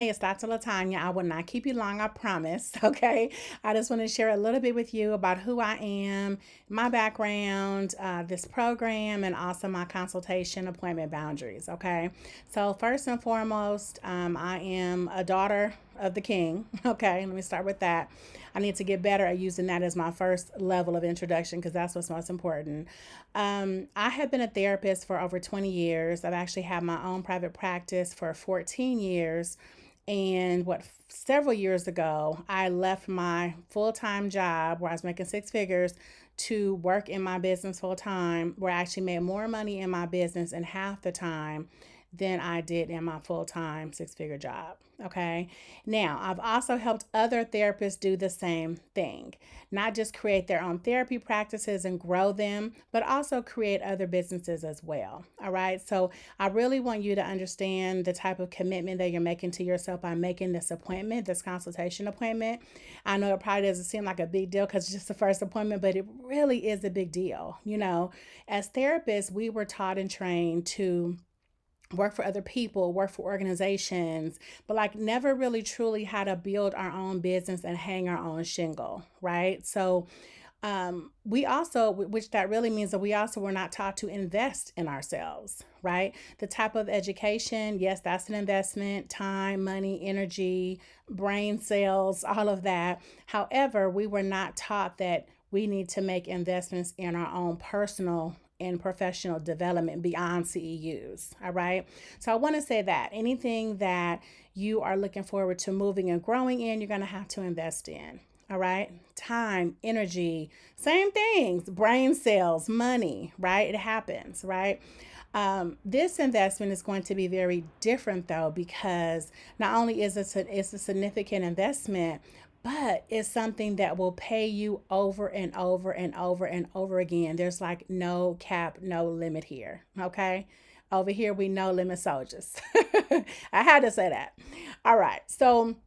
Hey, it's Dr. Latanya. I will not keep you long, I promise. Okay. I just want to share a little bit with you about who I am, my background, this program, and also my consultation appointment boundaries. Okay. So, first and foremost, I am a daughter of the king. Okay. Let me start with that. I need to get better at using that as my first level of introduction because that's what's most important. I have been a therapist for over 20 years. I've actually had my own private practice for 14 years. And several years ago, I left my full time job where I was making six figures to work in my business full time, where I actually made more money in my business in half the time than I did in my full time six figure job. Okay. Now, I've also helped other therapists do the same thing, not just create their own therapy practices and grow them, but also create other businesses as well. All right. So, I really want you to understand the type of commitment that you're making to yourself by making this appointment, this consultation appointment. I know it probably doesn't seem like a big deal because it's just the first appointment, but it really is a big deal. As therapists, we were taught and trained to work for other people, work for organizations, but like never really truly how to build our own business and hang our own shingle, right? So, we also, which that really means that we also were not taught to invest in ourselves, right? The type of education, yes, that's an investment, time, money, energy, brain cells, all of that. However, we were not taught that we need to make investments in our own personal and professional development beyond CEUs. All right. So I want to say that anything that you are looking forward to moving and growing in, you're going to have to invest in. All right. Time, energy, same things, brain cells, money, right? It happens, right? This investment is going to be very different though, because not only is it's a significant investment, but it's something that will pay you over and over and over and over again. There's like no cap, no limit here. Okay. Over here, we no limit soldiers. I had to say that. All right. So,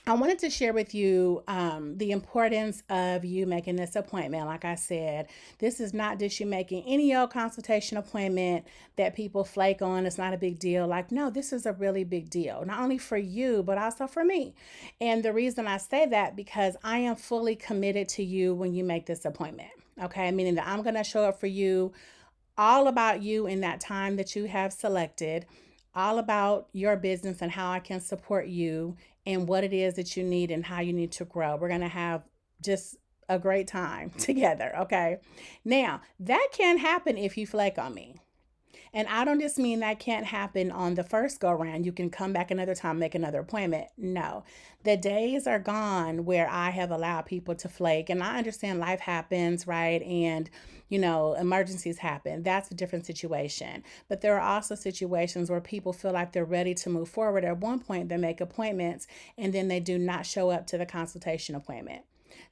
I wanted to share with you the importance of you making this appointment. Like I said, this is not just you making any old consultation appointment that people flake on. It's not a big deal. Like, no, this is a really big deal, not only for you, but also for me. And the reason I say that because I am fully committed to you when you make this appointment. Okay, meaning that I'm going to show up for you, all about you in that time that you have selected, all about your business and how I can support you and what it is that you need and how you need to grow. We're going to have just a great time together. Okay. Now, that can happen if you flake on me. And I don't just mean that can't happen on the first go round. You can come back another time, make another appointment. No, the days are gone where I have allowed people to flake. And I understand life happens, right? And, emergencies happen. That's a different situation. But there are also situations where people feel like they're ready to move forward. At one point, they make appointments and then they do not show up to the consultation appointment.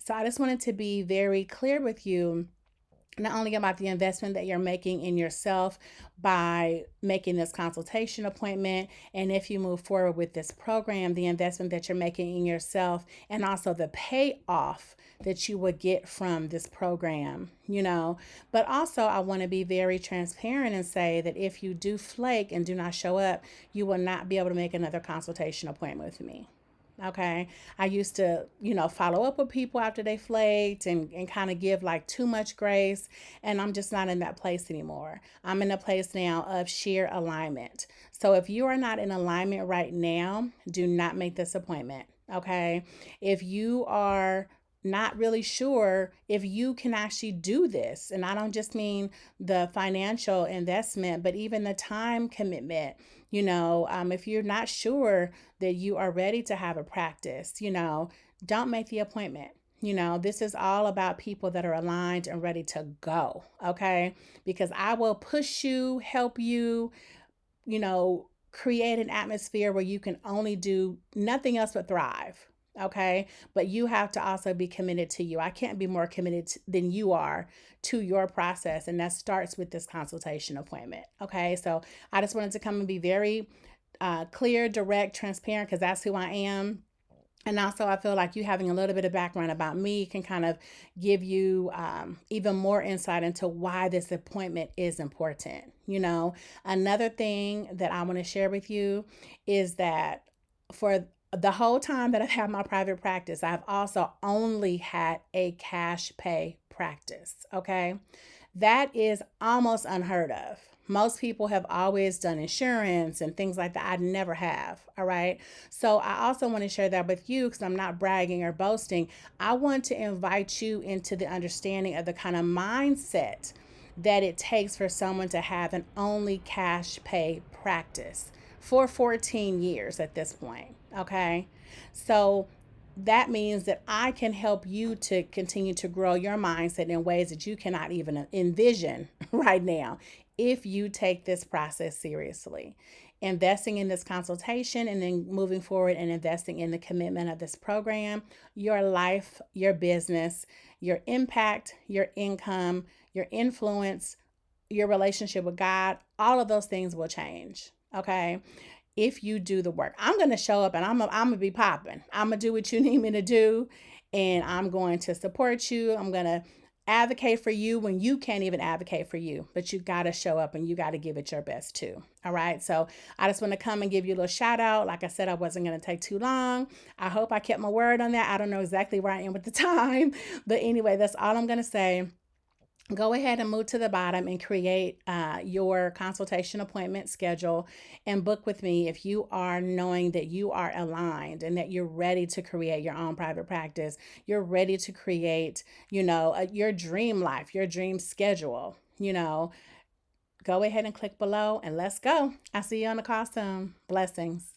So I just wanted to be very clear with you, not only about the investment that you're making in yourself by making this consultation appointment, and if you move forward with this program, the investment that you're making in yourself, and also the payoff that you would get from this program. But also, I want to be very transparent and say that if you do flake and do not show up, you will not be able to make another consultation appointment with me. Okay. I used to, follow up with people after they flaked and kind of give like too much grace. And I'm just not in that place anymore. I'm in a place now of sheer alignment. So if you are not in alignment right now, do not make this appointment. Okay. If you are not really sure if you can actually do this, and I don't just mean the financial investment, but even the time commitment. If you're not sure that you are ready to have a practice, don't make the appointment. This is all about people that are aligned and ready to go. Okay. Because I will push you, help you, create an atmosphere where you can only do nothing else but thrive. Okay. But you have to also be committed to you. I can't be more committed than you are to your process. And that starts with this consultation appointment. Okay. So I just wanted to come and be very clear, direct, transparent, because that's who I am. And also, I feel like you having a little bit of background about me can kind of give you even more insight into why this appointment is important. Another thing that I want to share with you is that For the whole time that I've had my private practice, I've also only had a cash pay practice. Okay. That is almost unheard of. Most people have always done insurance and things like that. I never have. All right. So I also want to share that with you because I'm not bragging or boasting. I want to invite you into the understanding of the kind of mindset that it takes for someone to have an only cash pay practice for 14 years at this point. Okay. So that means that I can help you to continue to grow your mindset in ways that you cannot even envision right now if you take this process seriously. Investing in this consultation and then moving forward and investing in the commitment of this program, your life, your business, your impact, your income, your influence, your relationship with God, all of those things will change. Okay. If you do the work, I'm going to show up and I'm going to be popping. I'm going to do what you need me to do. And I'm going to support you. I'm going to advocate for you when you can't even advocate for you, but you got to show up and you got to give it your best too. All right. So I just want to come and give you a little shout out. Like I said, I wasn't going to take too long. I hope I kept my word on that. I don't know exactly where I am with the time, but anyway, that's all I'm going to say. Go ahead and move to the bottom and create your consultation appointment schedule and book with me if you are knowing that you are aligned and that you're ready to create your own private practice. You're ready to create, your dream life, your dream schedule. Go ahead and click below and let's go. I'll see you on the call soon. Blessings.